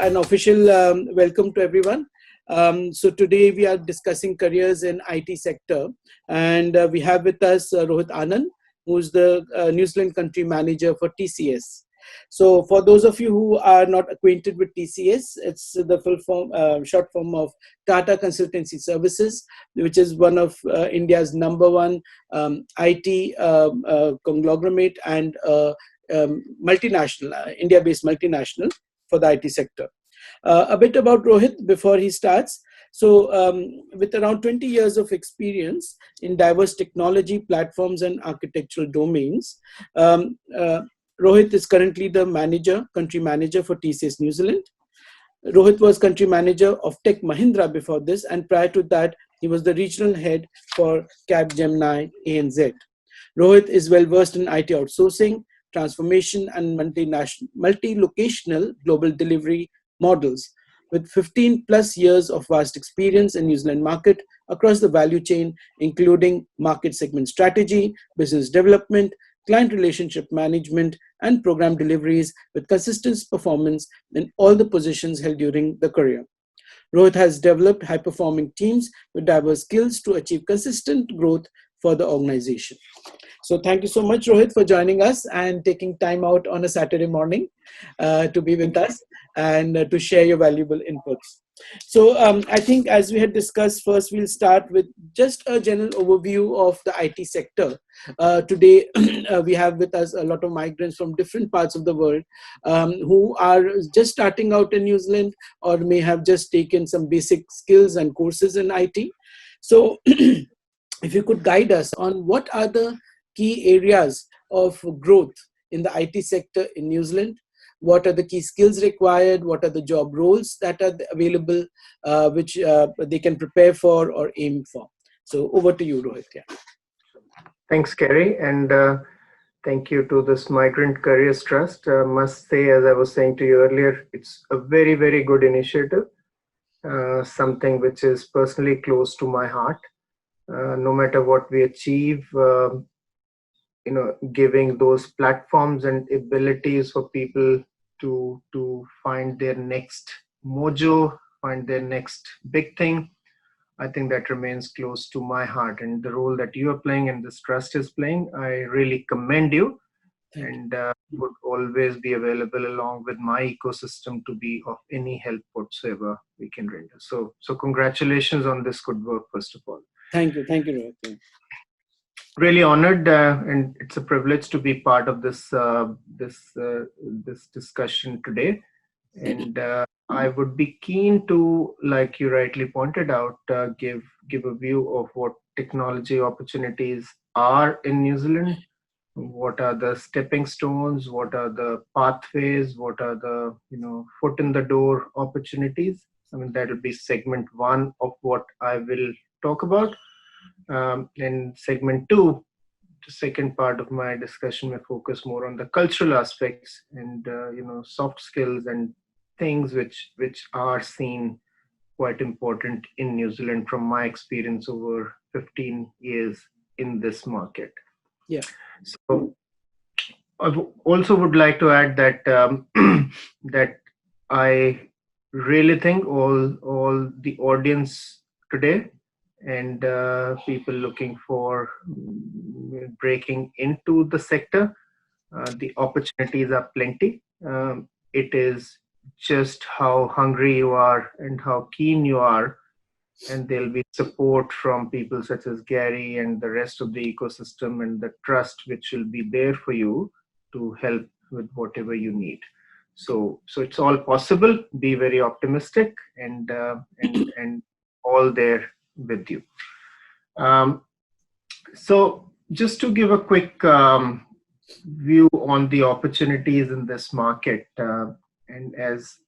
an official welcome to everyone. So today we are discussing careers in IT sector, and we have with us Rohit Anand, who's the New Zealand country manager for TCS. So for those of you who are not acquainted with TCS, it's the full form, short form of Tata Consultancy Services, which is one of India's number one IT conglomerate and multinational, India-based multinational for the IT sector. A bit about Rohit before he starts. So with around 20 years of experience in diverse technology platforms and architectural domains, Rohit is currently the country manager for TCS New Zealand. Rohit was country manager of Tech Mahindra before this, and prior to that, he was the regional head for Capgemini ANZ. Rohit is well versed in IT outsourcing, transformation, and multi-locational global delivery models, with 15 plus years of vast experience in New Zealand market across the value chain, including market segment strategy, business development, client relationship management, and program deliveries, with consistent performance in all the positions held during the career. Rohit has developed high-performing teams with diverse skills to achieve consistent growth for the organization. So thank you so much, Rohit, for joining us and taking time out on a Saturday morning to be with us and to share your valuable inputs. So I think, as we had discussed, first we'll start with just a general overview of the IT sector. Today, we have with us a lot of migrants from different parts of the world who are just starting out in New Zealand or may have just taken some basic skills and courses in IT. So if you could guide us on what are the key areas of growth in the IT sector in New Zealand, what are the key skills required, what are the job roles that are available, which they can prepare for or aim for. So over to you, Rohit. Yeah. Thanks, Kerry, and thank you to this Migrant Careers Trust. Must say, as I was saying to you earlier, it's a very, very good initiative, something which is personally close to my heart. No matter what we achieve, giving those platforms and abilities for people to find their next mojo, find their next big thing, I think that remains close to my heart. And the role that you are playing and this trust is playing, I really commend you. And would always be available along with my ecosystem to be of any help whatsoever we can render. So congratulations on this good work, first of all. Thank you, Rohit. Really honored, and it's a privilege to be part of this discussion today. And I would be keen to, like you rightly pointed out, give a view of what technology opportunities are in New Zealand. What are the stepping stones? What are the pathways? What are the foot in the door opportunities? I mean, that will be segment one of what I will talk about. In segment two, the second part of my discussion may focus more on the cultural aspects and soft skills and things which are seen quite important in New Zealand from my experience over 15 years in this market. Yeah. So I also would like to add that that I really think all the audience today and people looking for breaking into the sector, the opportunities are plenty. It is just how hungry you are and how keen you are, and there'll be support from people such as Gary and the rest of the ecosystem and the trust which will be there for you to help with whatever you need. So it's all possible. Be very optimistic and all there with you. So just to give a quick view on the opportunities in this market, and as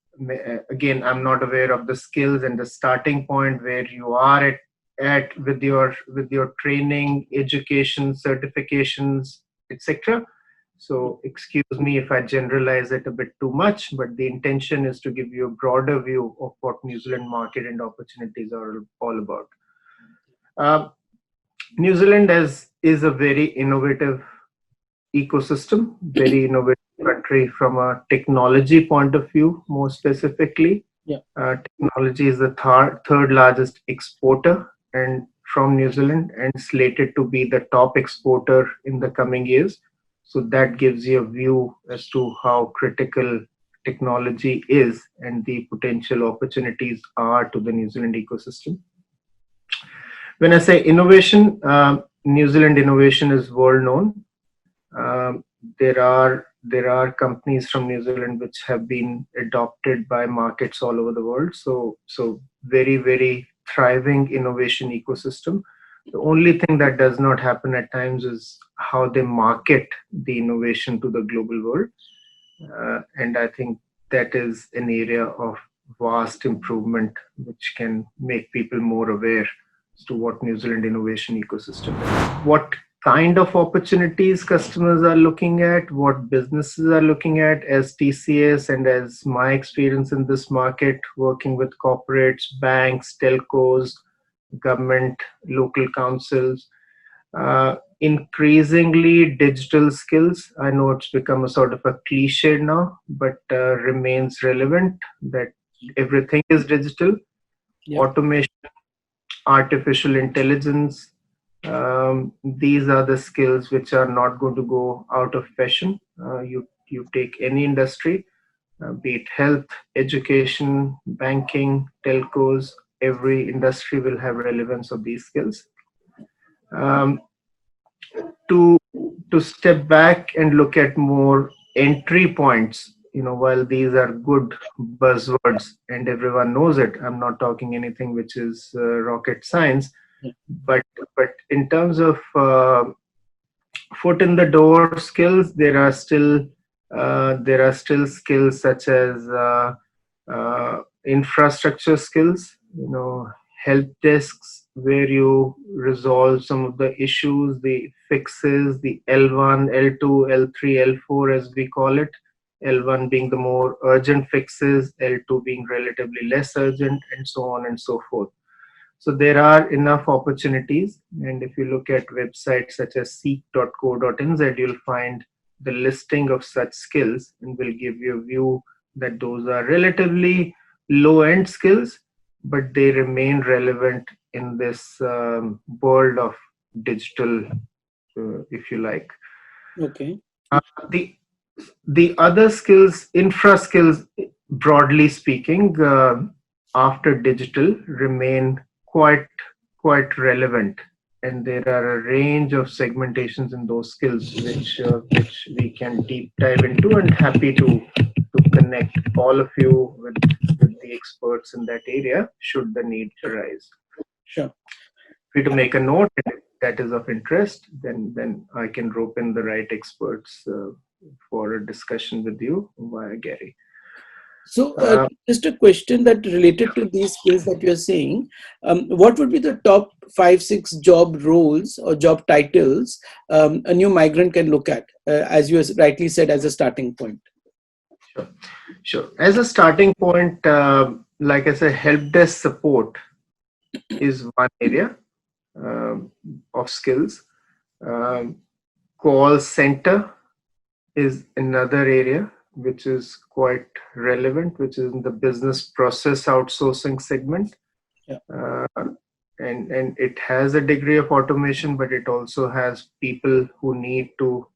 again, I'm not aware of the skills and the starting point where you are at with your training, education, certifications, etc. So excuse me if I generalize it a bit too much, but the intention is to give you a broader view of what New Zealand market and opportunities are all about. New Zealand is a very innovative ecosystem, very innovative country. country from a technology point of view, more specifically. Yeah. Technology is the third largest exporter and from New Zealand, and slated to be the top exporter in the coming years. So that gives you a view as to how critical technology is and the potential opportunities are to the New Zealand ecosystem. When I say innovation, New Zealand innovation is world known. Um, there are companies from New Zealand which have been adopted by markets all over the world. So very thriving innovation ecosystem. The only thing that does not happen at times is how they market the innovation to the global world, and I think that is an area of vast improvement which can make people more aware as to what New Zealand innovation ecosystem is. What kind of opportunities customers are looking at, what businesses are looking at as TCS, and as my experience in this market, working with corporates, banks, telcos, government, local councils, increasingly digital skills. I know it's become a sort of a cliche now, but remains relevant that everything is digital. Yeah. Automation, artificial intelligence, these are the skills which are not going to go out of fashion. You take any industry, be it health, education, banking, telcos, every industry will have relevance of these skills. Um, to to step back and look at more entry points, while these are good buzzwords and everyone knows it, I'm not talking anything which is rocket science, Yeah. but in terms of foot in the door skills, there are still skills such as infrastructure skills, help desks where you resolve some of the issues, the fixes, the L1, L2, L3, L4 as we call it. L1 being the more urgent fixes, L2 being relatively less urgent, and so on and so forth. So there are enough opportunities, and if you look at websites such as seek.co.nz, you'll find the listing of such skills and will give you a view that those are relatively low-end skills, but they remain relevant in this world of digital, if you like. Okay. Uh, the the other skills, infra skills, broadly speaking, after digital remain quite relevant, and there are a range of segmentations in those skills which we can deep dive into, and happy to connect all of you with the experts in that area should the need Sure. arise. Sure. Free to make a note, and if that is of interest, then I can rope in the right experts for a discussion with you via Gary. So, Uh, just a question that related to these skills that you're saying, what would be the top 5, 6 job roles or job titles a new migrant can look at, as you rightly said, as a starting point? Sure. As a starting point, like I said, help desk support is one area of skills. Um, Call center is another area which is quite relevant, which is in the business process outsourcing segment. Yeah. And it has a degree of automation, but it also has people who need to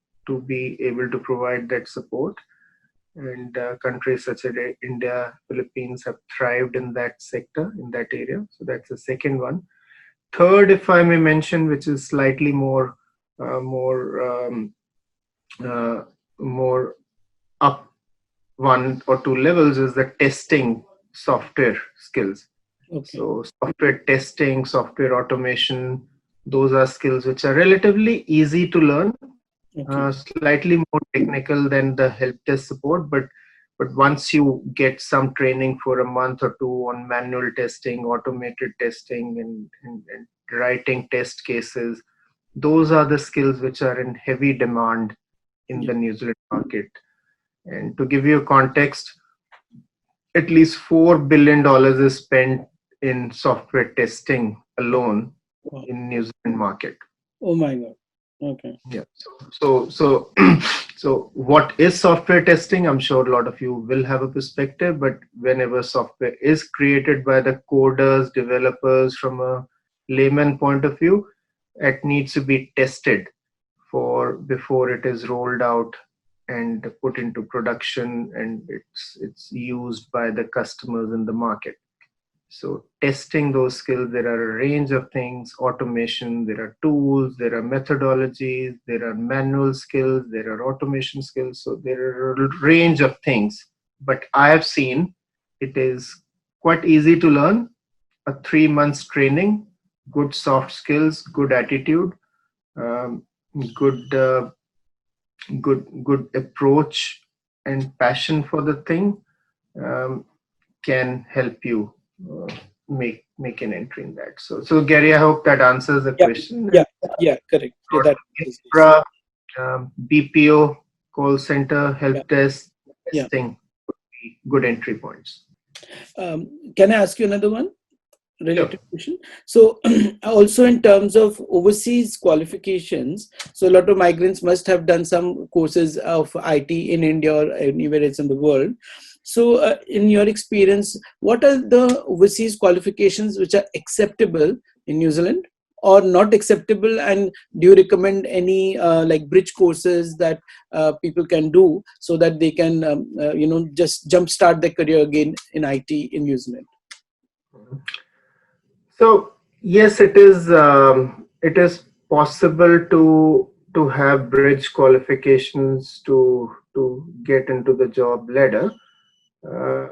be able to provide that support. And countries such as India, Philippines have thrived in that sector, in that area. So that's the second one. Third, if I may mention, which is slightly more uh, more um, more up one or two levels, is the testing software skills. Okay. So software testing, software automation, those are skills which are relatively easy to learn, Okay. slightly more technical than the help desk support, but once you get some training for a month or two on manual testing, automated testing, and writing test cases, those are the skills which are in heavy demand in Yeah. the New Zealand market. And to give you a context, at least $4 billion is spent in software testing alone Wow. in New Zealand market. Oh my God. Okay. Yeah. So what is software testing? I'm sure a lot of you will have a perspective, but whenever software is created by the coders, developers, from a layman point of view, it needs to be tested for before it is rolled out and put into production, and it's used by the customers in the market. So testing those skills, there are a range of things: automation, there are tools, there are methodologies, there are manual skills, there are automation skills. So there are a range of things. But I have seen it is quite easy to learn. A 3 months training, good soft skills, good attitude, um, good good approach and passion for the thing, um, can help you make an entry in that. So Gary, I hope that answers the Yeah, question. yeah, yeah, correct. Yeah, Sort that of is yes. infra, BPO, call center, Yeah, help desk, yeah. testing would be good entry points. Can I ask you another one? Sure. Related question. So, also in terms of overseas qualifications, so a lot of migrants must have done some courses of IT in India or anywhere else in the world. So, in your experience, what are the overseas qualifications which are acceptable in New Zealand or not acceptable? And do you recommend any like bridge courses that people can do so that they can, just jumpstart their career again in IT in New Zealand? So yes, it is possible to have bridge qualifications to get into the job ladder. Uh,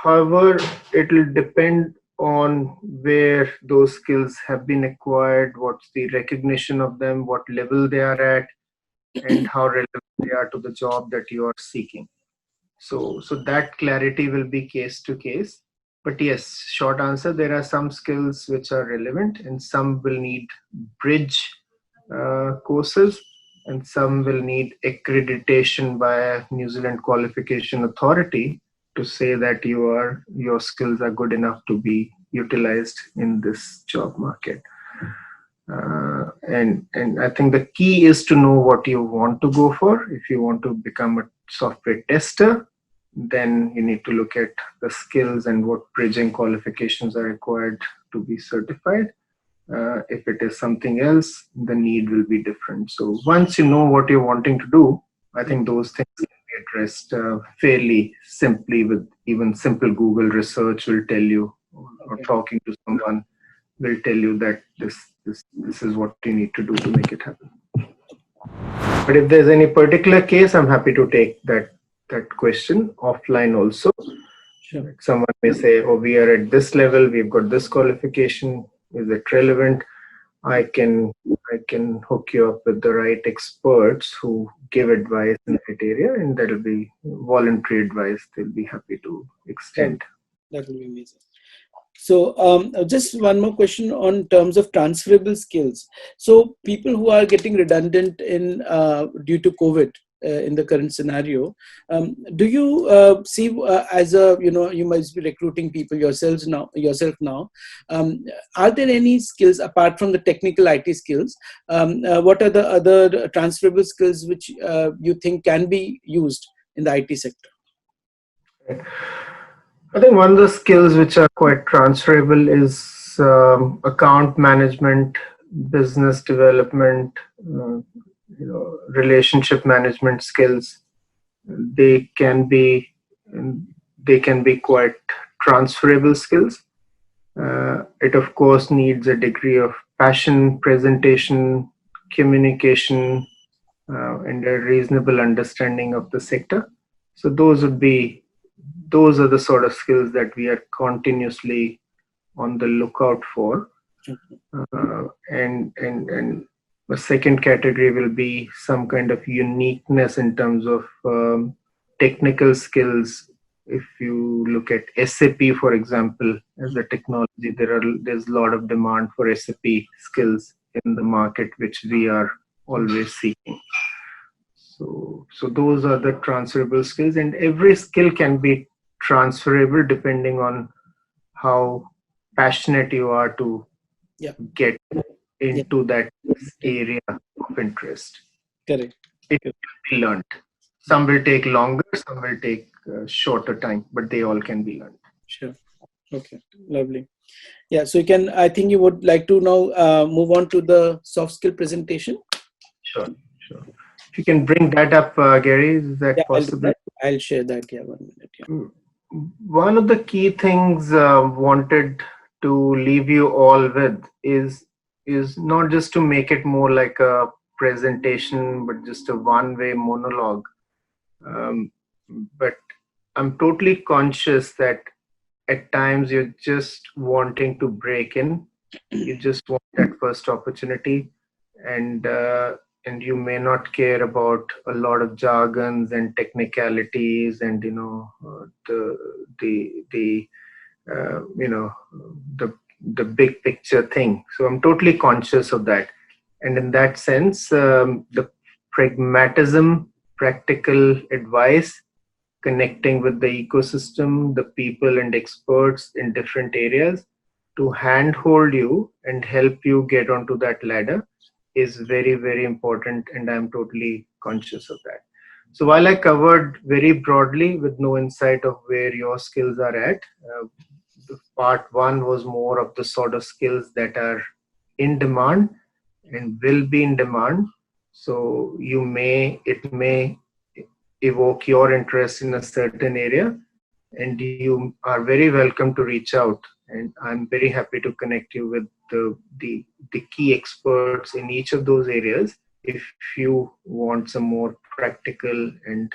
However, it will depend on where those skills have been acquired, what's the recognition of them, what level they are at, and how relevant they are to the job that you are seeking. So that clarity will be case to case. But yes, short answer, there are some skills which are relevant, and some will need bridge courses, and some will need accreditation by a New Zealand Qualification Authority to say that your skills are good enough to be utilized in this job market. And I think the key is to know what you want to go for. If you want to become a software tester, then you need to look at the skills and what bridging qualifications are required to be certified. If it is something else, the need will be different. So once you know what you're wanting to do, I think those things can be addressed fairly simply with even simple Google research will tell you, or Okay. talking to someone will tell you that this is what you need to do to make it happen. But if there's any particular case, I'm happy to take that question offline also. Sure. Someone may say, "Oh, we are at this level. We've got this qualification. Is it relevant?" I can hook you up with the right experts who give advice in that area, and that'll be voluntary advice. They'll be happy to That, extend. that will be amazing. So, just one more question on terms of transferable skills. So, people who are getting redundant in due to COVID in the current scenario, do you see as a you must be recruiting people yourself now? Are there any skills apart from the technical IT skills? What are the other transferable skills which you think can be used in the IT sector? I think one of the skills which are quite transferable is account management, business development, relationship management skills. They can be they can be quite transferable skills. It of course needs a degree of passion, presentation, communication, and a reasonable understanding of the sector. So those are the sort of skills that we are continuously on the lookout for. And the second category will be some kind of uniqueness in terms of technical skills. If you look at SAP, for example, as a technology, there's a lot of demand for SAP skills in the market, which we are always seeking. So those are the transferable skills, and every skill can be transferable depending on how passionate you are to Yeah. get Yeah. into that Yeah. area of interest. Correct. It Correct. can be learned. Yeah. Some will take longer, some will take shorter time, but they all can be learned. Sure. Okay. Lovely. Yeah. So you can. I think you would like to now move on to the soft skill presentation. Sure, sure. If you can bring that up, Gary, is Yeah, that I'll do possible? that. I'll share that. Yeah, 1 minute. Yeah. One of the key things wanted to leave you all with is not just to make it more like a presentation, but just a one-way monologue. Um, but I'm totally conscious that at times you're just wanting to break in. You just want that first opportunity, and you may not care about a lot of jargons and technicalities, and the the the big picture thing. So I'm totally conscious of that, and in that sense, the pragmatism, practical advice, connecting with the ecosystem, the people and experts in different areas to handhold you and help you get onto that ladder is very, very important. And I'm totally conscious of that. So while I covered very broadly with no insight of where your skills are at, the part one was more of the sort of skills that are in demand and will be in demand. So it may evoke your interest in a certain area, and you are very welcome to reach out, and I'm very happy to connect you with the key experts in each of those areas if you want some more practical and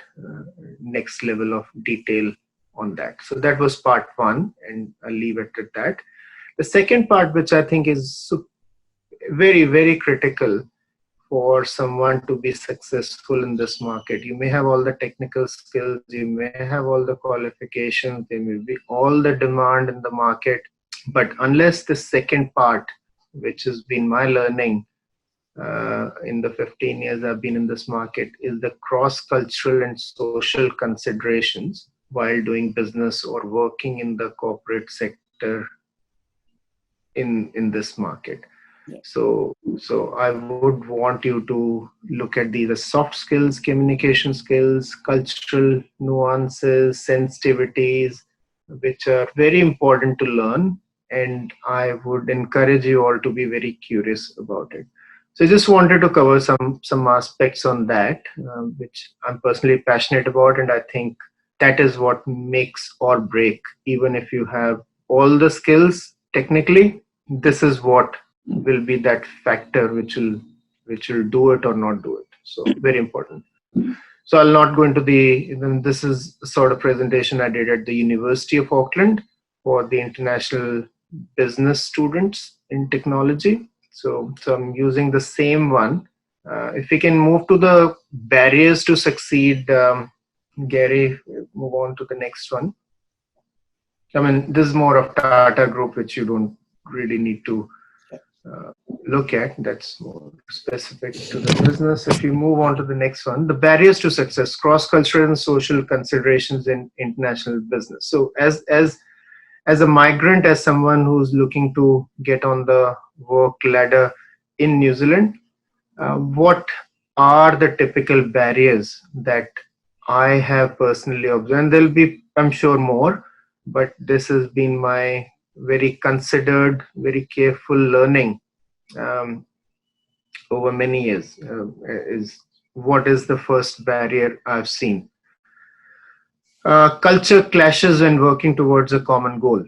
next level of detail on that. So that was part one, and I'll leave it at that. The second part, which I think is very, very critical for someone to be successful in this market. You may have all the technical skills, you may have all the qualifications, there may be all the demand in the market, but unless the second part, which has been my learning in the 15 years I've been in this market, is the cross-cultural and social considerations while doing business or working in the corporate sector in this market. Yeah. So I would want you to look at these as soft skills, communication skills, cultural nuances, sensitivities, which are very important to learn. And I would encourage you all to be very curious about it. So I just wanted to cover some aspects on that, which I'm personally passionate about, and I think that is what makes or break. Even if you have all the skills technically, this is what will be that factor which will do it or not do it. So very important. So I'll not go into this is the sort of presentation I did at the University of Auckland for the international business students in technology. So I'm using the same one. If we can move to the barriers to succeed, Gary, move on to the next one. I mean, this is more of Tata Group, which you don't really need to look at. That's more specific to the business. If you move on to the next one, the barriers to success, cross-cultural and social considerations in international business. So as a migrant, as someone who's looking to get on the work ladder in New Zealand, what are the typical barriers that I have personally observed? And there'll be, I'm sure, more, but this has been my very considered, very careful learning over many years. Is what is the first barrier I've seen? Culture clashes when working towards a common goal.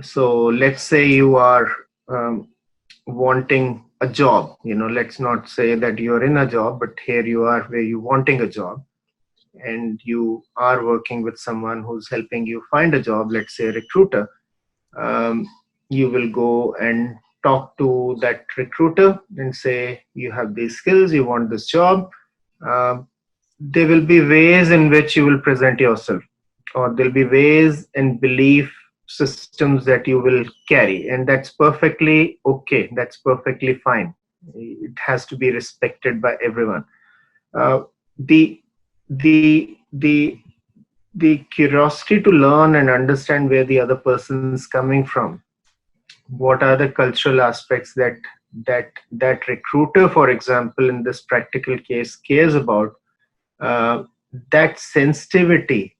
So let's say you are wanting a job. Let's not say that you're in a job, but here you are where you're wanting a job, and you are working with someone who's helping you find a job, let's say a recruiter. You will go and talk to that recruiter and say, you have these skills, you want this job. There will be ways in which you will present yourself, or there'll be ways and belief systems that you will carry, and that's perfectly okay, that's perfectly fine. It has to be respected by everyone. The the the the curiosity to learn and understand where the other person's coming from, what are the cultural aspects that that recruiter, for example, in this practical case, cares about, uh, that sensitivity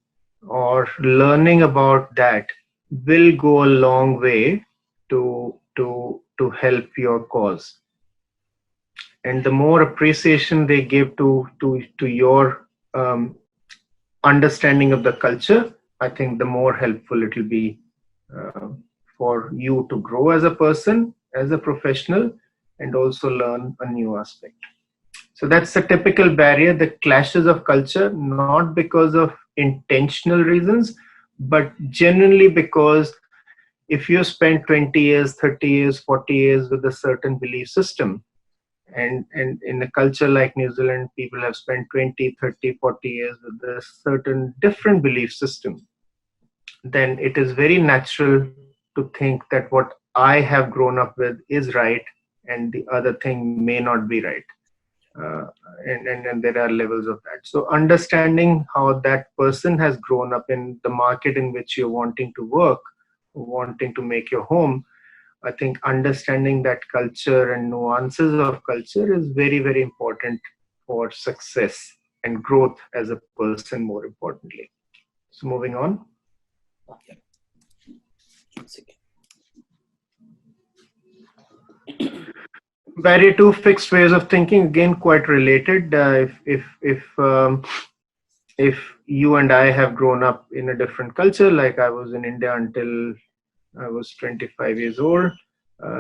or learning about that will go a long way to help your cause. And the more appreciation they give to your understanding of the culture, I think the more helpful it will be uh, for you to grow as a person, as a professional, and also learn a new aspect. So that's a typical barrier, the clashes of culture, not because of intentional reasons, but genuinely because if you spend 20 years, 30 years, 40 years with a certain belief system, and in a culture like New Zealand, people have spent 20, 30, 40 years with a certain different belief system, then it is very natural to think that what I have grown up with is right and the other thing may not be right. Uh, and there are levels of that. So understanding how that person has grown up in the market in which you're wanting to work, wanting to make your home, I think understanding that culture and nuances of culture is very, very important for success and growth as a person, more importantly. So moving on. Barrier to fixed ways of thinking, again quite related. If you and I have grown up in a different culture, like I was in India until I was 25 years old,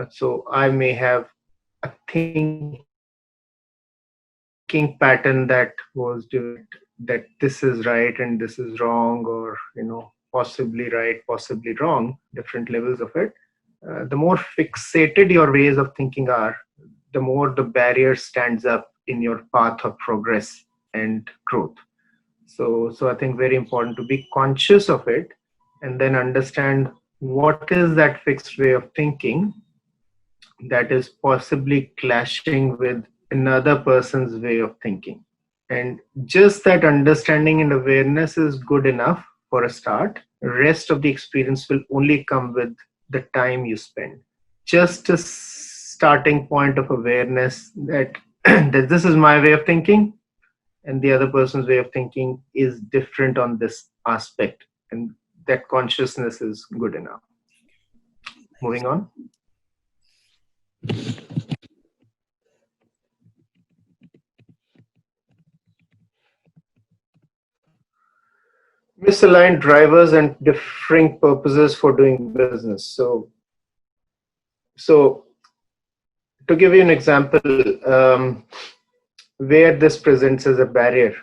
so I may have a thinking pattern that was that this is right and this is wrong, or possibly right, possibly wrong, different levels of it. The more fixated your ways of thinking are, the more the barrier stands up in your path of progress and growth. So I think very important to be conscious of it and then understand what is that fixed way of thinking that is possibly clashing with another person's way of thinking. And just that understanding and awareness is good enough for a start. Rest of the experience will only come with the time you spend. Just a starting point of awareness that, that this is my way of thinking and the other person's way of thinking is different on this aspect. And that consciousness is good enough. Moving on. Misaligned drivers and differing purposes for doing business. So to give you an example, where this presents as a barrier,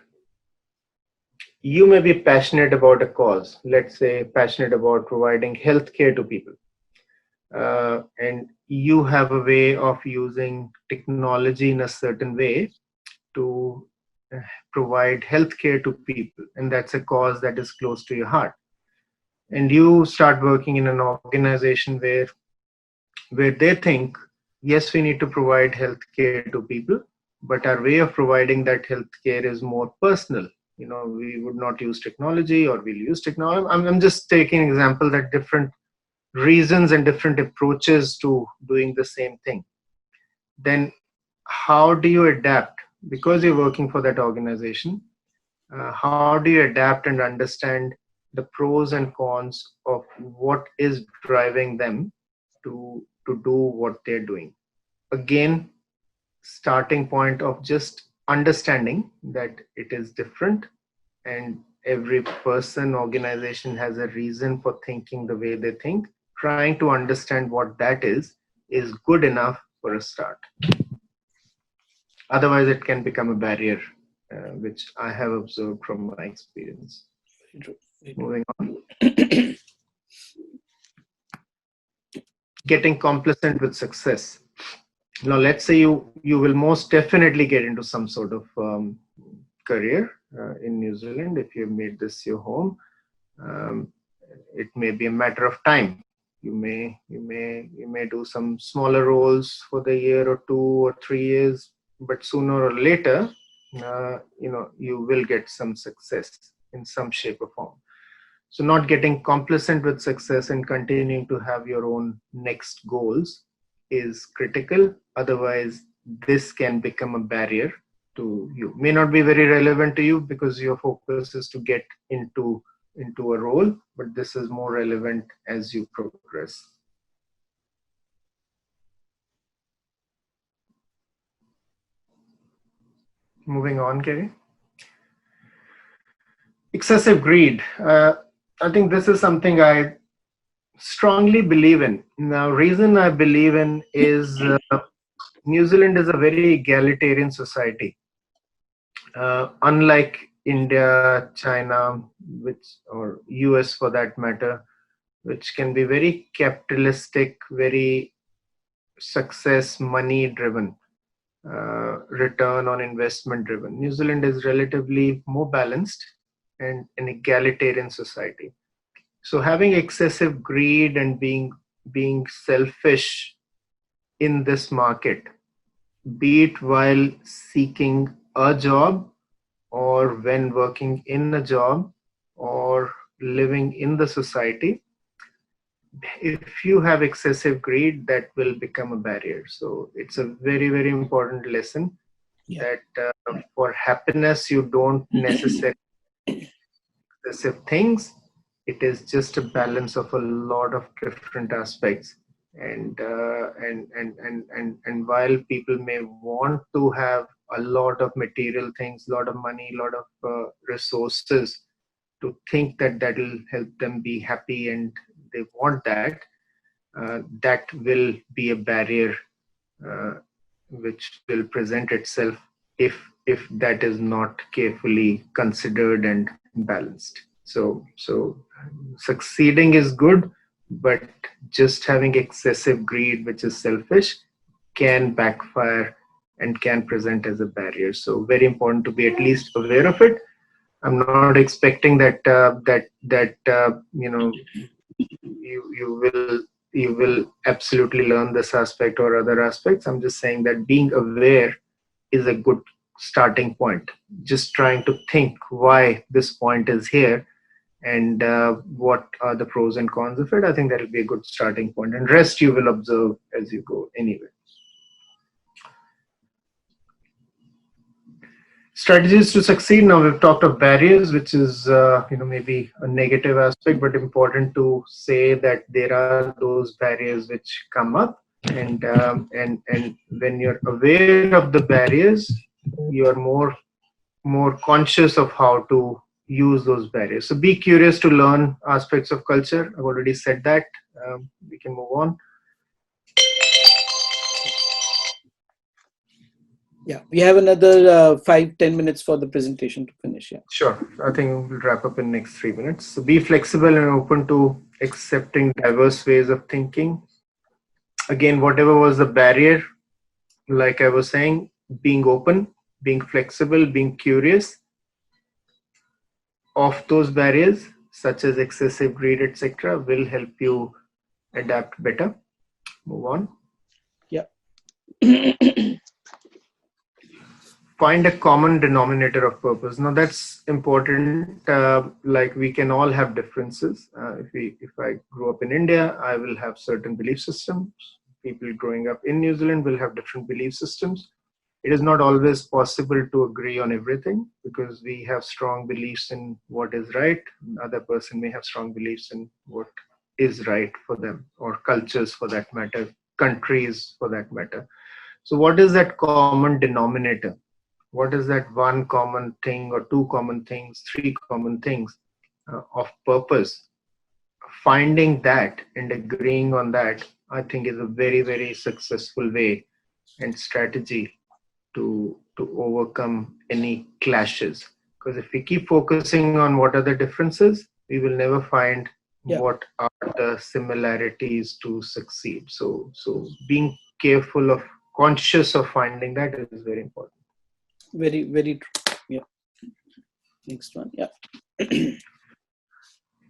you may be passionate about a cause, let's say passionate about providing healthcare to people, and you have a way of using technology in a certain way to provide healthcare to people, and that's a cause that is close to your heart. And you start working in an organization where they think, yes, we need to provide healthcare to people, but our way of providing that healthcare is more personal. We would not use technology, or we'll use technology. I'm just taking an example that different reasons and different approaches to doing the same thing. Then how do you adapt? Because you're working for that organization, how do you adapt and understand the pros and cons of what is driving them to do what they're doing? Again, starting point of just understanding that it is different, and every person, organization has a reason for thinking the way they think. Trying to understand what that is good enough for a start. Otherwise it can become a barrier, which I have observed from my experience. Moving on. Getting complacent with success. Now let's say you will most definitely get into some sort of career in New Zealand. If you've made this your home, it may be a matter of time. You may do some smaller roles for the year or 2 or 3 years, but sooner or later, you will get some success in some shape or form. So not getting complacent with success and continuing to have your own next goals is critical. Otherwise, this can become a barrier to you. May not be very relevant to you because your focus is to get into a role, but this is more relevant as you progress. Moving on, Kerry. Excessive greed. I think this is something I strongly believe in. Now, reason I believe in is New Zealand is a very egalitarian society. Unlike India, China, which or US for that matter, which can be very capitalistic, very success money driven, return on investment driven. New Zealand is relatively more balanced and an egalitarian society. So having excessive greed and being selfish in this market, be it while seeking a job or when working in a job or living in the society, if you have excessive greed, that will become a barrier. So it's a very, very important lesson that for happiness, you don't necessarily excessive things. It is just a balance of a lot of different aspects. And while people may want to have a lot of material things, a lot of money, a lot of resources, to think that that will help them be happy and they want that, that will be a barrier which will present itself if that is not carefully considered and balanced. So succeeding is good, but just having excessive greed, which is selfish, can backfire and can present as a barrier. So very important to be at least aware of it. I'm not expecting that you will absolutely learn this aspect or other aspects. I'm just saying that being aware is a good starting point. Just trying to think why this point is here and what are the pros and cons of it. I think that will be a good starting point, and rest you will observe as you go anyway. Strategies to succeed. Now we've talked of barriers, which is maybe a negative aspect, but important to say that there are those barriers which come up, and when you're aware of the barriers, you're more conscious of how to use those barriers. So be curious to learn aspects of culture. I've already said that. We can move on. Yeah, we have another 5-10 minutes for the presentation to finish. Yeah, sure. I think we'll wrap up in the next 3 minutes. So be flexible and open to accepting diverse ways of thinking. Again, whatever was the barrier, like I was saying, being open, being flexible, being curious of those barriers, such as excessive greed, etc., will help you adapt better. Move on. Yeah. Find a common denominator of purpose. Now that's important. Like we can all have differences. If I grew up in India, I will have certain belief systems. People growing up in New Zealand will have different belief systems. It is not always possible to agree on everything because we have strong beliefs in what is right. Another person may have strong beliefs in what is right for them, or cultures for that matter, countries for that matter. So what is that common denominator? What is that one common thing or two common things, three common things of purpose? Finding that and agreeing on that, I think, is a very, very successful way and strategy to overcome any clashes. Because if we keep focusing on what are the differences, we will never find what are the similarities to succeed. So being careful of, conscious of finding that is very important. Very, very true. Yeah. Next one. Yeah.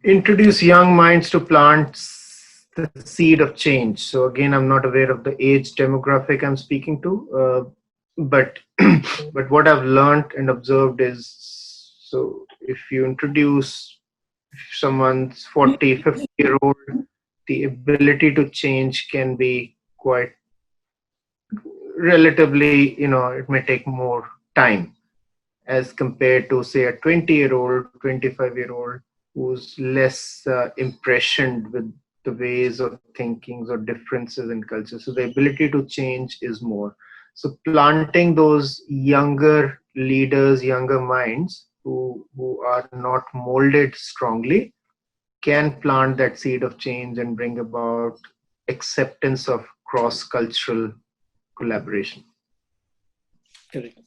Introduce young minds to plant the seed of change. So again, I'm not aware of the age demographic I'm speaking to, but but what I've learned and observed is, so if you introduce, if someone's 40, 50-year-old, the ability to change can be quite relatively, it may take more time as compared to, say, a 20-year-old, 25-year-old who's less impressioned with the ways of thinkings or differences in culture. So the ability to change is more. So planting those younger leaders, younger minds who are not molded strongly can plant that seed of change and bring about acceptance of cross-cultural collaboration. Correct.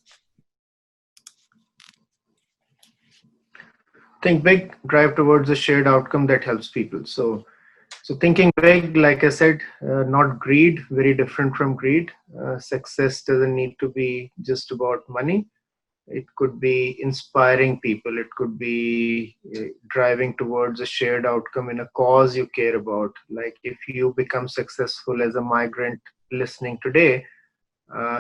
Think big, drive towards a shared outcome that helps people. So thinking big, like I said, not greed, very different from greed. Success doesn't need to be just about money. It could be inspiring people. It could be driving towards a shared outcome in a cause you care about. Like if you become successful as a migrant listening today,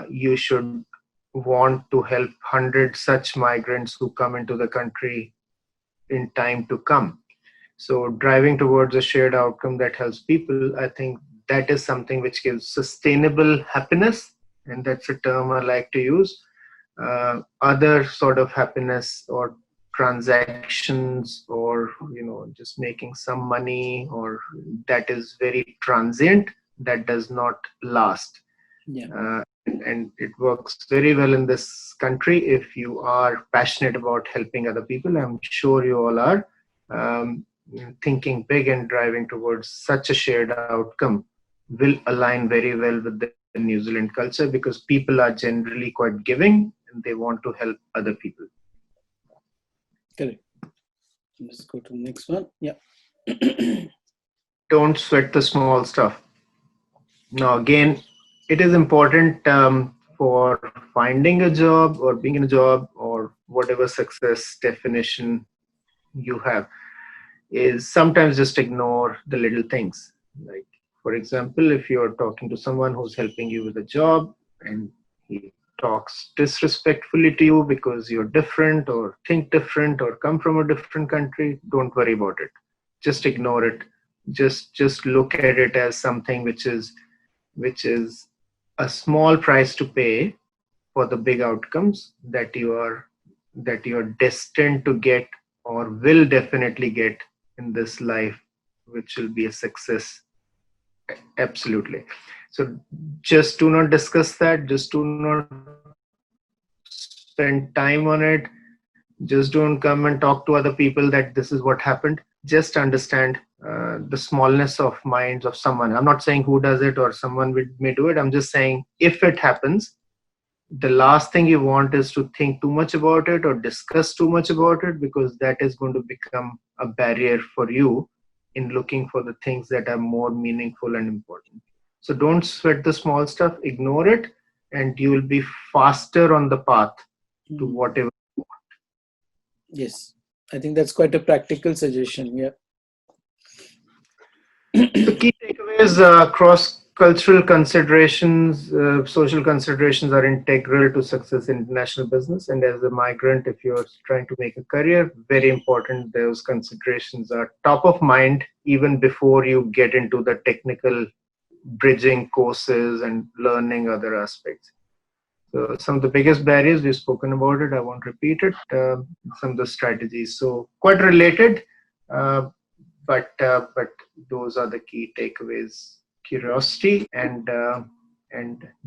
you should want to help 100 such migrants who come into the country in time to come. So driving towards a shared outcome that helps people, I think that is something which gives sustainable happiness, and that's a term I like to use. Other sort of happiness or transactions or just making some money, or that is very transient, that does not last. Yeah. And it works very well in this country if you are passionate about helping other people. I'm sure you all are. Thinking big and driving towards such a shared outcome will align very well with the New Zealand culture, because people are generally quite giving and they want to help other people. Correct. Let's go to the next one. Yeah. Don't sweat the small stuff. Now, again, it is important for finding a job or being in a job or whatever success definition you have, is sometimes just ignore the little things. Like, for example, if you're talking to someone who's helping you with a job and he talks disrespectfully to you because you're different or think different or come from a different country, don't worry about it. Just ignore it. Just look at it as something which is a small price to pay for the big outcomes that you are destined to get or will definitely get in this life, which will be a success. Absolutely. So just do not discuss that. Just do not spend time on it. Just don't come and talk to other people that this is what happened. Just understand the smallness of minds of someone. I'm not saying who does it or someone may do it. I'm just saying if it happens, the last thing you want is to think too much about it or discuss too much about it, because that is going to become a barrier for you in looking for the things that are more meaningful and important. So don't sweat the small stuff, ignore it, and you will be faster on the path to whatever. Yes, I think that's quite a practical suggestion. Yeah. So key takeaways, cross-cultural considerations, social considerations are integral to success in international business. And as a migrant, if you're trying to make a career, very important, those considerations are top of mind even before you get into the technical bridging courses and learning other aspects. So some of the biggest barriers, we've spoken about it, I won't repeat it, some of the strategies. So quite related, but those are the key takeaways: curiosity and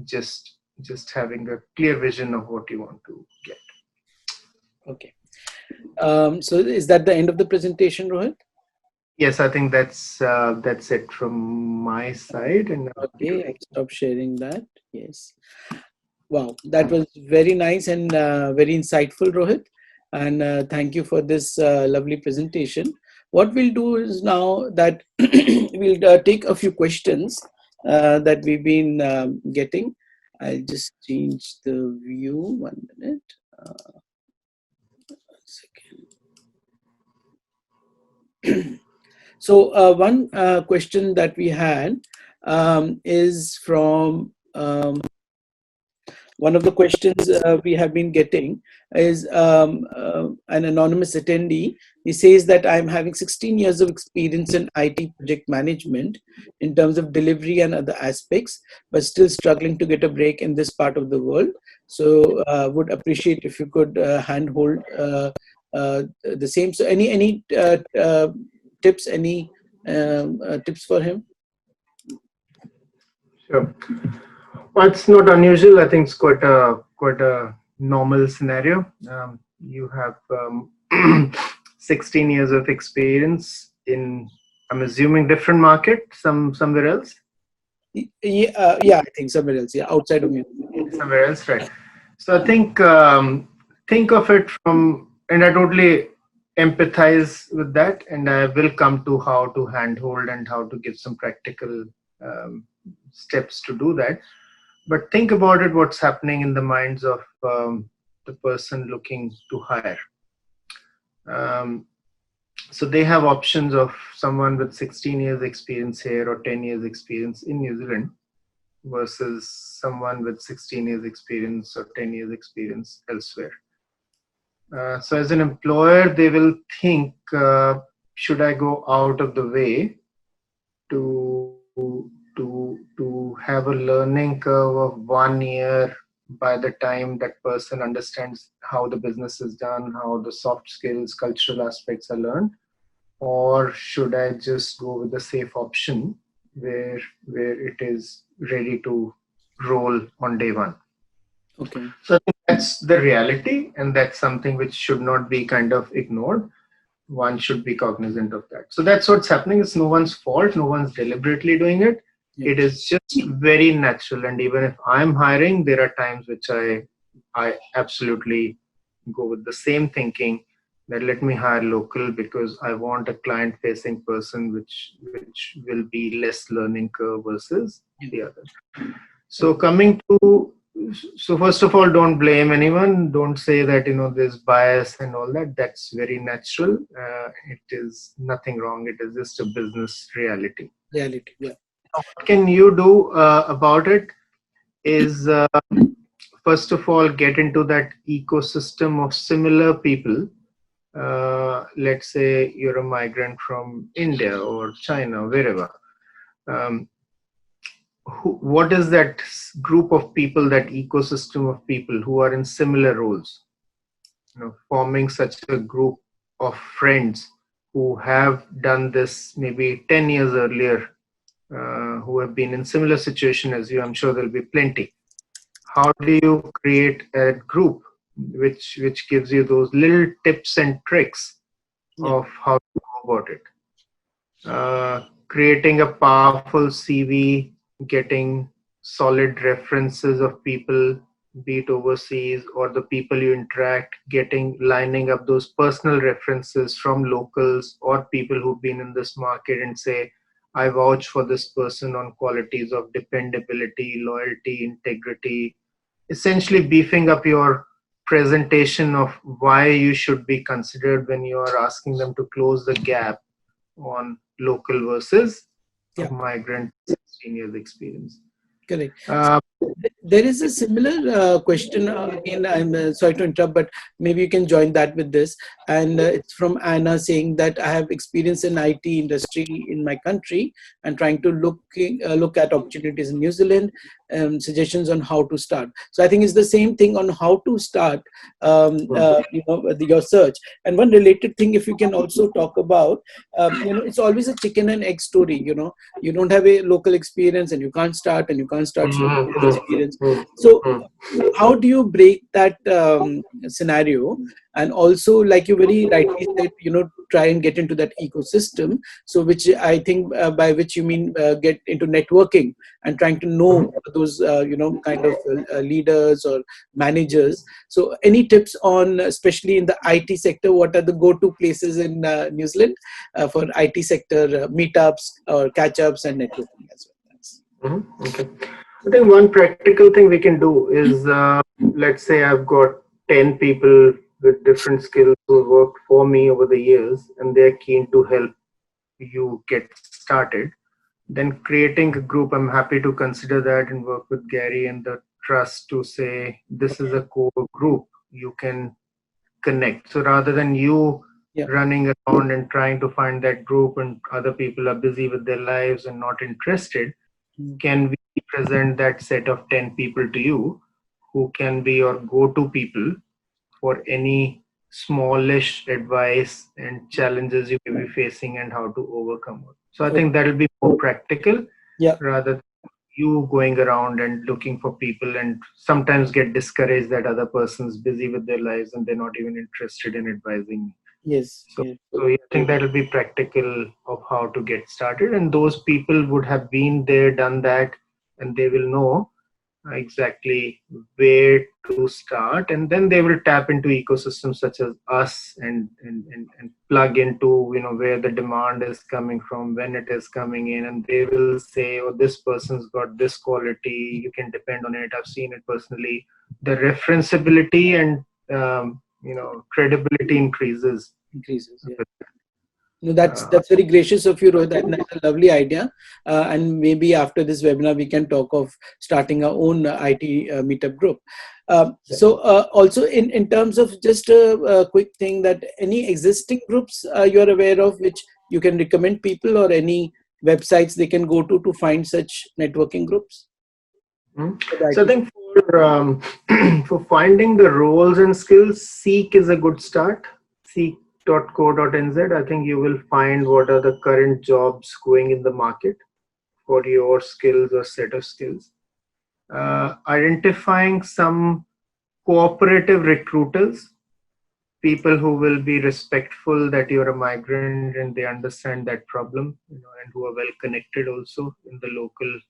just having a clear vision of what you want to get. Okay. So is that the end of the presentation, Rohit? Yes, I think that's it from my side. And okay, I'll stop sharing that. Yes. Wow, that was very nice and very insightful, Rohit. And thank you for this lovely presentation. What we'll do is now that we'll take a few questions that we've been getting. I'll just change the view. 1 minute. 1 second. So one question that we had is from One of the questions we have been getting is an anonymous attendee. He says that I'm having 16 years of experience in IT project management in terms of delivery and other aspects, but still struggling to get a break in this part of the world. So would appreciate if you could handhold the same. So any tips, any tips for him? Sure. Well, it's not unusual. I think it's quite a normal scenario. You have 16 years of experience in, I'm assuming, different market, somewhere else. Yeah, I think somewhere else. Yeah, outside of music. Somewhere else, right? So I think of it from, and I totally empathize with that, and I will come to how to handhold and how to give some practical um, steps to do that. But think about it, what's happening in the minds of the person looking to hire. Um, so they have options of someone with 16 years experience here or 10 years experience in New Zealand versus someone with 16 years experience or 10 years experience elsewhere. So as an employer, they will think, should I go out of the way to have a learning curve of 1 year by the time that person understands how the business is done, how the soft skills, cultural aspects are learned, or should I just go with the safe option where it is ready to roll on day one? Okay. So I think that's the reality, and that's something which should not be kind of ignored. One should be cognizant of that. So that's what's happening. It's no one's fault. No one's deliberately doing it. Yeah. It is just very natural. And even if I'm hiring, there are times which I absolutely go with the same thinking that let me hire local because I want a client facing person which will be less learning curve versus the other. So coming to, so first of all, don't blame anyone. Don't say that, there's bias and all that. That's very natural. It is nothing wrong. It is just a business reality. Reality. Yeah. What can you do about it is, first of all, get into that ecosystem of similar people. Let's say you're a migrant from India or China, wherever. What is that group of people, that ecosystem of people who are in similar roles? Forming such a group of friends who have done this maybe 10 years earlier, who have been in similar situation as you. I'm sure there'll be plenty. How do you create a group which gives you those little tips and tricks of how to go about it? Creating a powerful CV, getting solid references of people, be it overseas or the people you interact, lining up those personal references from locals or people who've been in this market and say, I vouch for this person on qualities of dependability, loyalty, integrity, essentially beefing up your presentation of why you should be considered when you are asking them to close the gap on local versus a migrant 16 years experience. Correct. There is a similar question again. I'm sorry to interrupt, but maybe you can join that with this. And it's from Anna saying that I have experience in IT industry in my country and trying to look at opportunities in New Zealand. Suggestions on how to start. So I think it's the same thing on how to start. Your search. And one related thing, if you can also talk about, it's always a chicken and egg story. You don't have a local experience and you can't start, and you can't start experience. So how do you break that scenario? And also, like you very rightly said, try and get into that ecosystem. So which I think by which you mean get into networking and trying to know those kind of leaders or managers. So any tips on, especially in the IT sector, what are the go-to places in New Zealand for IT sector meetups or catch-ups and networking as well? Okay. I think one practical thing we can do is, let's say I've got 10 people with different skills who worked for me over the years, and they're keen to help you get started. Then creating a group, I'm happy to consider that and work with Gary and the trust to say this is a core group you can connect. So rather than you Yeah. running around and trying to find that group and other people are busy with their lives and not interested, can we present that set of 10 people to you who can be your go-to people for any smallish advice and challenges you may be facing and how to overcome it. So I Okay. think that'll be more practical Yeah. rather than you going around and looking for people and sometimes get discouraged that other person's busy with their lives and they're not even interested in advising me. Yes. So, Yes. so I think that'll be practical of how to get started. And those people would have been there, done that, and they will know exactly where to start. And then they will tap into ecosystems such as us and plug into, where the demand is coming from, when it is coming in, and they will say, oh, this person's got this quality, you can depend on it. I've seen it personally. The referenceability and credibility increases. Increases. Yeah. with, No, that's uh, that's very gracious of you, Rohit. And that's a lovely idea. And maybe after this webinar, we can talk of starting our own IT meetup group. Also, in terms of just a quick thing, that any existing groups you are aware of which you can recommend people, or any websites they can go to find such networking groups for the So I IT? think for finding the roles and skills, Seek is a good start. Seek.co.nz. I think you will find what are the current jobs going in the market for your skills or set of skills. Identifying some cooperative recruiters, people who will be respectful that you're a migrant and they understand that problem, and who are well connected also in the local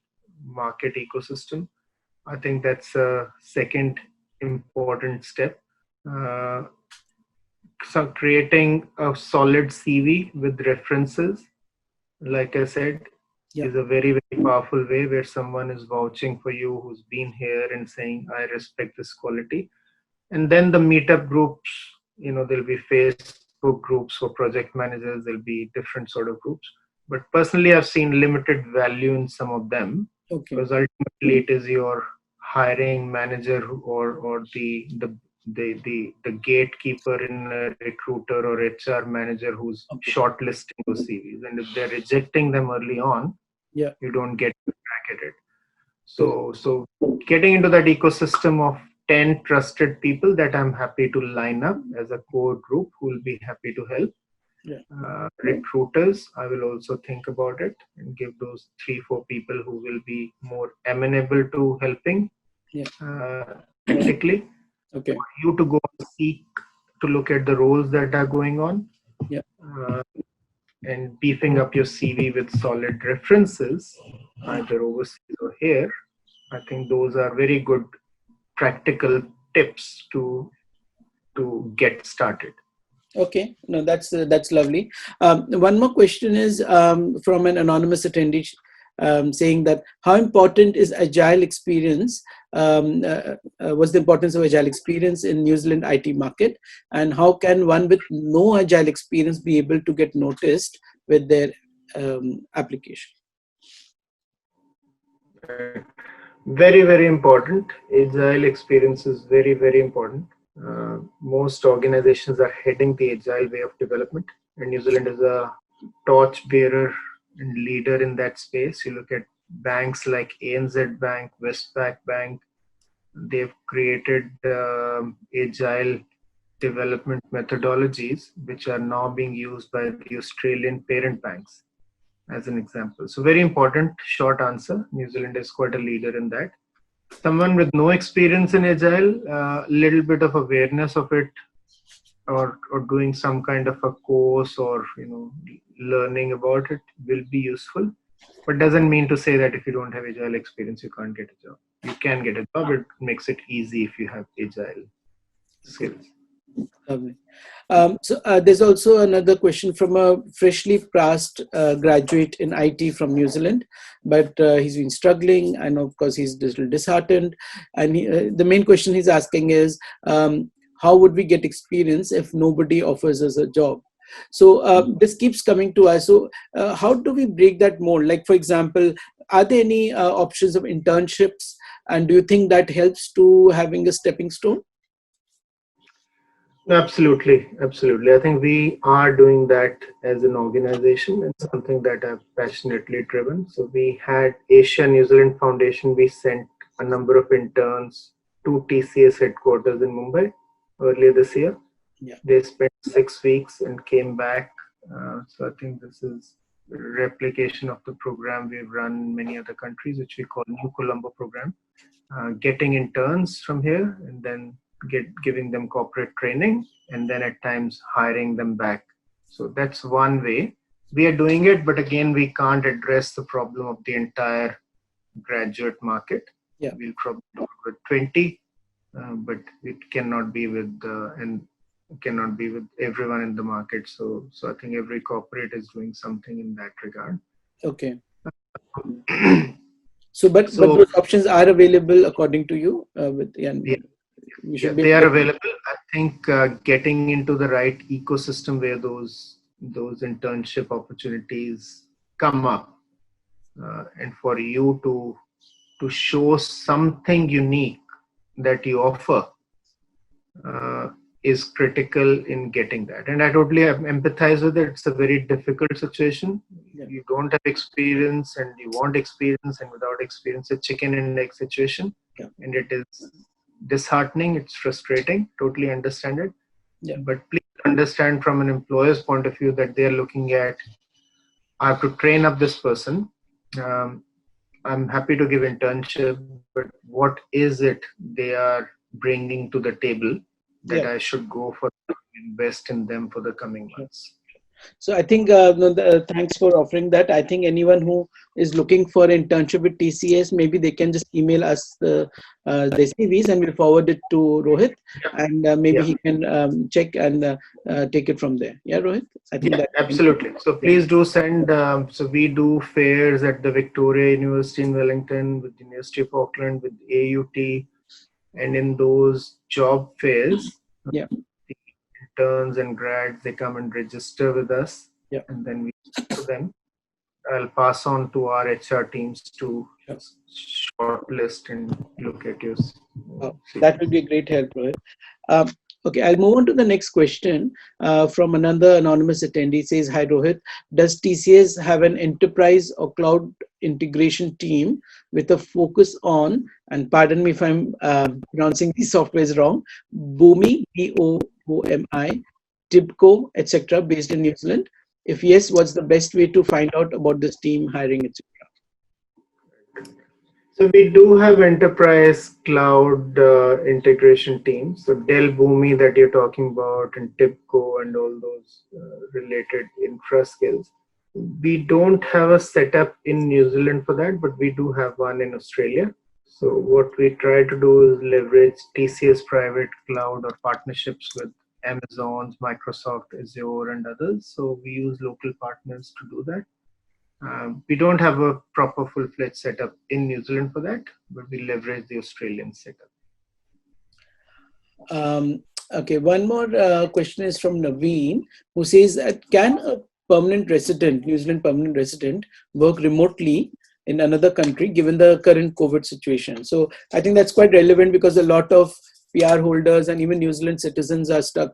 market ecosystem. I think that's a second important step. Uh, so creating a solid CV with references, like I said, Yeah. is a very, very powerful way where someone is vouching for you who's been here and saying, I respect this quality. And then the meetup groups, there'll be Facebook groups for project managers, there'll be different sort of groups. But personally, I've seen limited value in some of them Okay. because ultimately it is your hiring manager or the gatekeeper in a recruiter or HR manager who's Okay. shortlisting those CVs. And if they're rejecting them early on, Yeah. you don't get to track at it. Correct. So getting into that ecosystem of 10 trusted people that I'm happy to line up as a core group who will be happy to help. Yeah. Recruiters, I will also think about it and give those 3-4 people who will be more amenable to helping Yeah. tactically. Okay. You to go and seek to look at the roles that are going on. Yeah. And beefing up your CV with solid references, either overseas or here. I think those are very good practical tips to get started. Okay, no, that's lovely. One more question is from an anonymous attendee, saying that how important is agile experience? What's the importance of agile experience in New Zealand IT market, and how can one with no agile experience be able to get noticed with their application? Very, very important. Agile experience is very, very important. Most organizations are heading the agile way of development, and New Zealand is a torch bearer and leader in that space. You look at banks like ANZ Bank, Westpac Bank, they've created agile development methodologies which are now being used by the Australian parent banks as an example. So very important short answer. New Zealand is quite a leader in that. Someone with no experience in agile, a little bit of awareness of it, or doing some kind of a course or learning about it will be useful. But doesn't mean to say that if you don't have agile experience, you can't get a job. You can get a job. It makes it easy if you have agile skills. Lovely. There's also another question from a freshly passed graduate in IT from New Zealand, but he's been struggling. I know, of course, he's a little disheartened. And the main question he's asking is, how would we get experience if nobody offers us a job? So this keeps coming to us. So how do we break that mold? Like, for example, are there any options of internships And do you think that helps to having a stepping stone? Absolutely, absolutely. I think we are doing that as an organization, and something that I've passionately driven. So we had Asia New Zealand Foundation. We sent a number of interns to TCS headquarters in Mumbai earlier this year. Yeah. They spent 6 weeks and came back. So I think this is a replication of the program we've run in many other countries, which we call New Colombo program. Getting interns from here and then giving them corporate training, and then at times hiring them back. So that's one way we are doing it, but again, we can't address the problem of the entire graduate market. Yeah. We'll probably do it with 20, but it cannot be with and cannot be with everyone in the market. So I think every corporate is doing something in that regard. Okay. But those options are available according to you. We should be they are available. I think getting into the right ecosystem where those internship opportunities come up, and for you to show something unique that you offer is critical in getting that. And I totally empathize with it. It's a very difficult situation. Yeah. You don't have experience and you want experience, and without experience, a chicken and egg situation. Yeah. And it is disheartening. It's frustrating. Totally understand it. Yeah. But please understand from an employer's point of view that they're looking at, I have to train up this person. I'm happy to give internship, but what is it they are bringing to the table that I should go for, invest in them for the coming months? So I think thanks for offering that. I think anyone who is looking for internship with TCS, maybe they can just email us their CVs and we'll forward it to Rohit, and maybe he can check and take it from there. Yeah, Rohit? I think that absolutely. So please do send. So we do fairs at the Victoria University in Wellington, with the University of Auckland, with AUT, and in those job fairs, the interns and grads, they come and register with us, and then we speak to them. I'll pass on to our HR teams to shortlist and look at your. That will be a great help, Rohit. Okay, I'll move on to the next question from another anonymous attendee. Says, hi Rohit, does TCS have an enterprise or cloud integration team with a focus on, and pardon me if I'm pronouncing these softwares wrong, Boomi, BOOMI, Tibco, etc., based in New Zealand? If yes, what's the best way to find out about this team hiring, etc.? So we do have enterprise cloud integration teams. So Dell Boomi that you're talking about, and TIPCO and all those related infra skills. We don't have a setup in New Zealand for that, but we do have one in Australia. So what we try to do is leverage TCS private cloud or partnerships with Amazon, Microsoft, Azure, and others. So we use local partners to do that. We don't have a proper full-fledged setup in New Zealand for that, but we leverage the Australian setup. Okay, one more question is from Naveen, who says that can a permanent resident, New Zealand permanent resident, work remotely in another country given the current COVID situation? So I think that's quite relevant because a lot of PR holders and even New Zealand citizens are stuck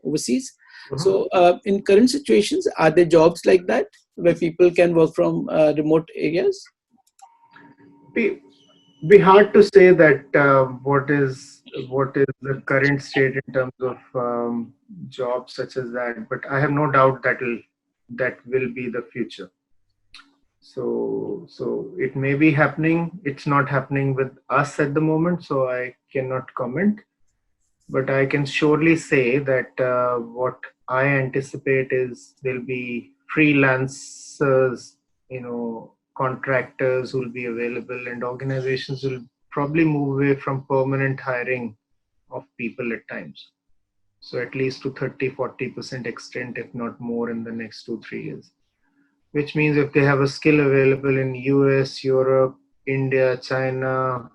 overseas. Mm-hmm. So in current situations, are there jobs like that where people can work from remote areas? Be hard to say that what is the current state in terms of jobs such as that, but I have no doubt that will be the future. So it may be happening. It's not happening with us at the moment, so I cannot comment. But I can surely say that what I anticipate is there'll be freelancers, contractors who will be available, and organizations will probably move away from permanent hiring of people at times. So at least to 30-40% extent, if not more, in the next 2-3 years. Which means if they have a skill available in US, Europe, India, China,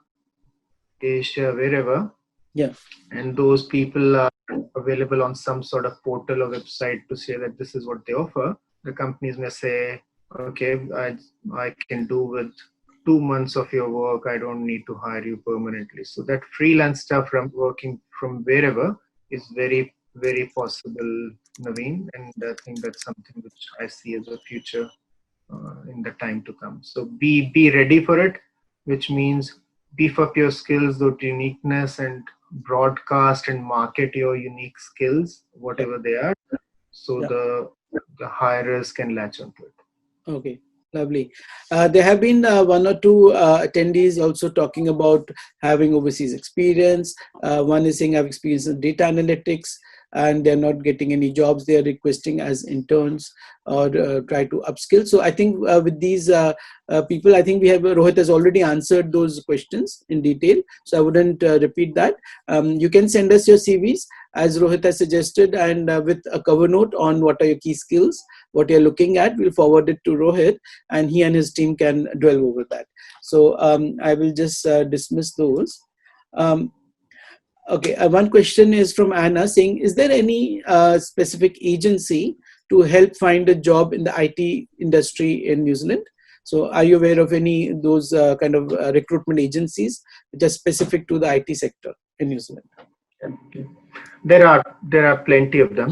Asia, wherever, and those people are available on some sort of portal or website to say that this is what they offer, the companies may say, okay, I can do with 2 months of your work, I don't need to hire you permanently. So that freelance stuff from working from wherever is very, very possible, Naveen. And I think that's something which I see as a future in the time to come. So be ready for it, which means beef up your skills, those uniqueness, and broadcast and market your unique skills, whatever they are, so Yeah. the hirers can latch onto it. Okay, lovely. There have been one or two attendees also talking about having overseas experience. One is saying I've experience in data analytics and they're not getting any jobs. They are requesting as interns or try to upskill. So I think with these people, I think we have Rohit has already answered those questions in detail. So I wouldn't repeat that. You can send us your CVs as Rohit has suggested, and with a cover note on what are your key skills, what you're looking at. We'll forward it to Rohit and he and his team can dwell over that. So I will just dismiss those. Um, okay, one question is from Anna saying, is there any specific agency to help find a job in the IT industry in New Zealand? So are you aware of any those kind of recruitment agencies which are specific to the IT sector in New Zealand? There are plenty of them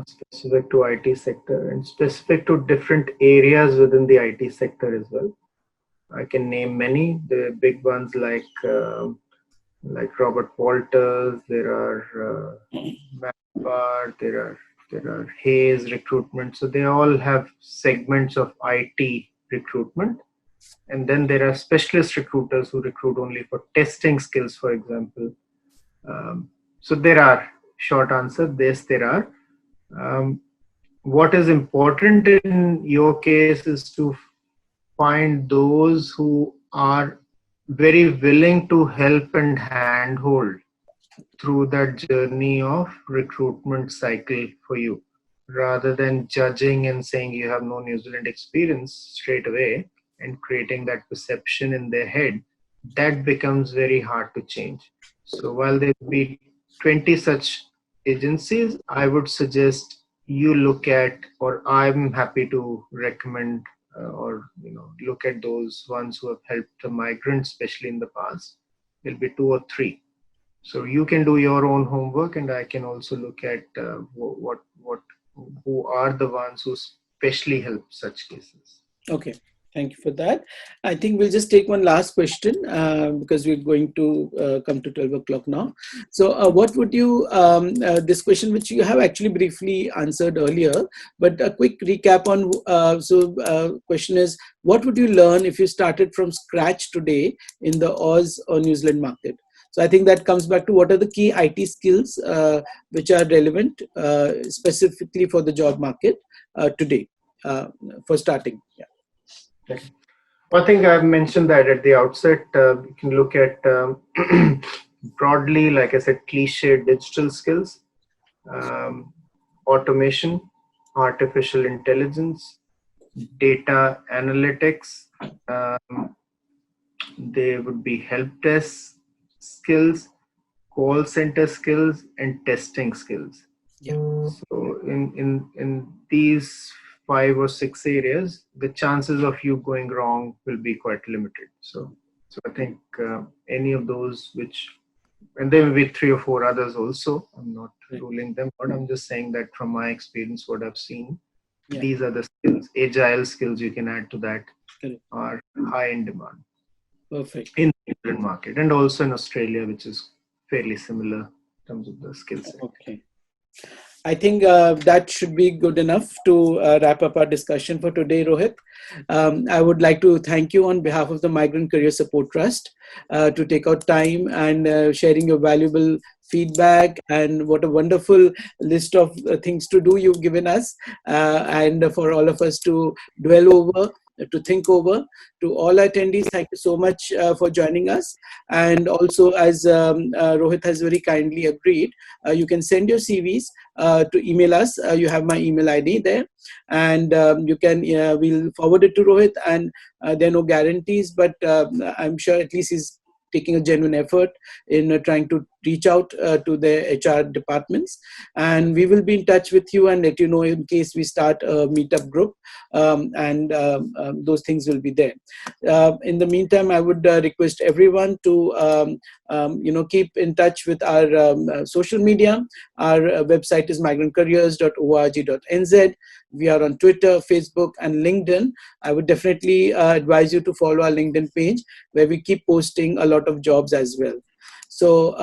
specific to IT sector and specific to different areas within the IT sector as well. I can name many. The big ones like Robert Walters. There are Mapper. There are Hayes recruitment. So they all have segments of IT recruitment. And then there are specialist recruiters who recruit only for testing skills, for example. So there are, short answer, yes, there are. What is important in your case is to find those who are very willing to help and handhold through that journey of recruitment cycle for you, rather than judging and saying you have no New Zealand experience straight away and creating that perception in their head. That becomes very hard to change. So while there be 20 such agencies, I would suggest you look at, or I'm happy to recommend, or look at those ones who have helped the migrants, especially in the past. There'll be 2 or 3. So you can do your own homework, and I can also look at who are the ones who specially help such cases. Okay, thank you for that. I think we'll just take one last question because we're going to come to 12 o'clock now. So what would you, this question which you have actually briefly answered earlier, but a quick recap on, question is, what would you learn if you started from scratch today in the Oz or New Zealand market? So I think that comes back to what are the key IT skills which are relevant specifically for the job market today for starting. Yeah. Okay. I think I've mentioned that at the outset. You can look at broadly, like I said, cliche digital skills, automation, artificial intelligence, data analytics. There would be help desk skills, call center skills, and testing skills. Yeah. So in these 5 or 6 areas, the chances of you going wrong will be quite limited. So I think any of those and there may be 3 or 4 others also. I'm not ruling them, but I'm just saying that from my experience, what I've seen, these are the skills, agile skills you can add to that, are high in demand. Perfect. In the Indian market and also in Australia, which is fairly similar in terms of the skill set. Okay. I think that should be good enough to wrap up our discussion for today, Rohit. I would like to thank you on behalf of the Migrant Career Support Trust to take out time and sharing your valuable feedback, and what a wonderful list of things to do you've given us, and for all of us to dwell over, to think over. To all attendees, thank you so much for joining us. And also, as Rohit has very kindly agreed, you can send your CVs to email us. You have my email ID there, and you can, we'll forward it to Rohit, and there are no guarantees, but I'm sure at least he's taking a genuine effort in trying to reach out to their HR departments, and we will be in touch with you and let you know in case we start a meetup group, and those things will be there. In the meantime, I would request everyone to keep in touch with our social media. Our website is migrantcareers.org.nz. We are on Twitter, Facebook, and LinkedIn. I would definitely advise you to follow our LinkedIn page, where we keep posting a lot of jobs as well. So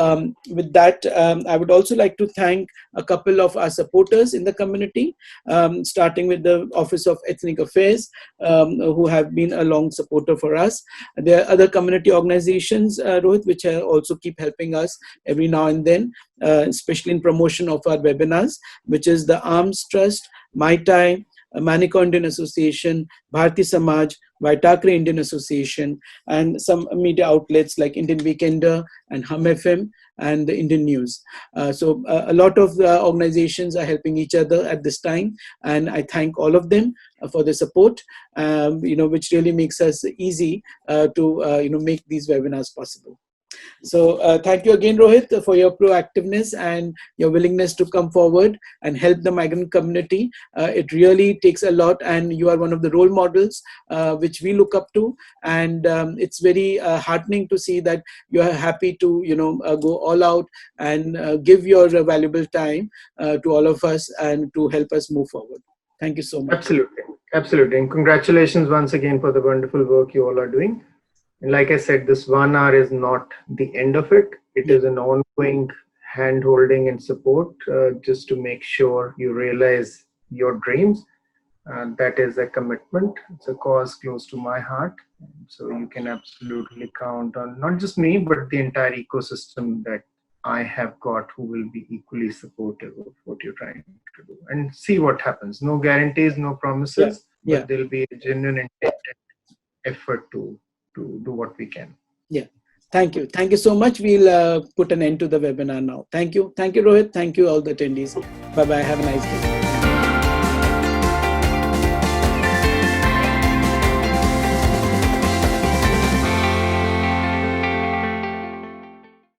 with that, I would also like to thank a couple of our supporters in the community, starting with the Office of Ethnic Affairs, who have been a long supporter for us. There are other community organizations, Rohit, which also keep helping us every now and then, especially in promotion of our webinars, which is the Arms Trust, Maitai, Maniko Indian Association, Bharti Samaj, Vaitakre Indian Association, and some media outlets like Indian Weekender and Hum FM and the Indian News. So a lot of organizations are helping each other at this time, and I thank all of them for the support, which really makes us easy to make these webinars possible. So thank you again, Rohit, for your proactiveness and your willingness to come forward and help the migrant community. It really takes a lot, and you are one of the role models which we look up to. And it's very heartening to see that you are happy to go all out and give your valuable time to all of us and to help us move forward. Thank you so much. Absolutely. And congratulations once again for the wonderful work you all are doing. And like I said, this 1 hour is not the end of it. It is an ongoing hand-holding and support just to make sure you realize your dreams. That is a commitment. It's a cause close to my heart. So you can absolutely count on not just me, but the entire ecosystem that I have got, who will be equally supportive of what you're trying to do. And see what happens. No guarantees, no promises, but there'll be a genuine effort to do what we can. Yeah. Thank you. Thank you so much. We'll put an end to the webinar now. Thank you. Thank you, Rohit. Thank you, all the attendees. Bye-bye. Have a nice day.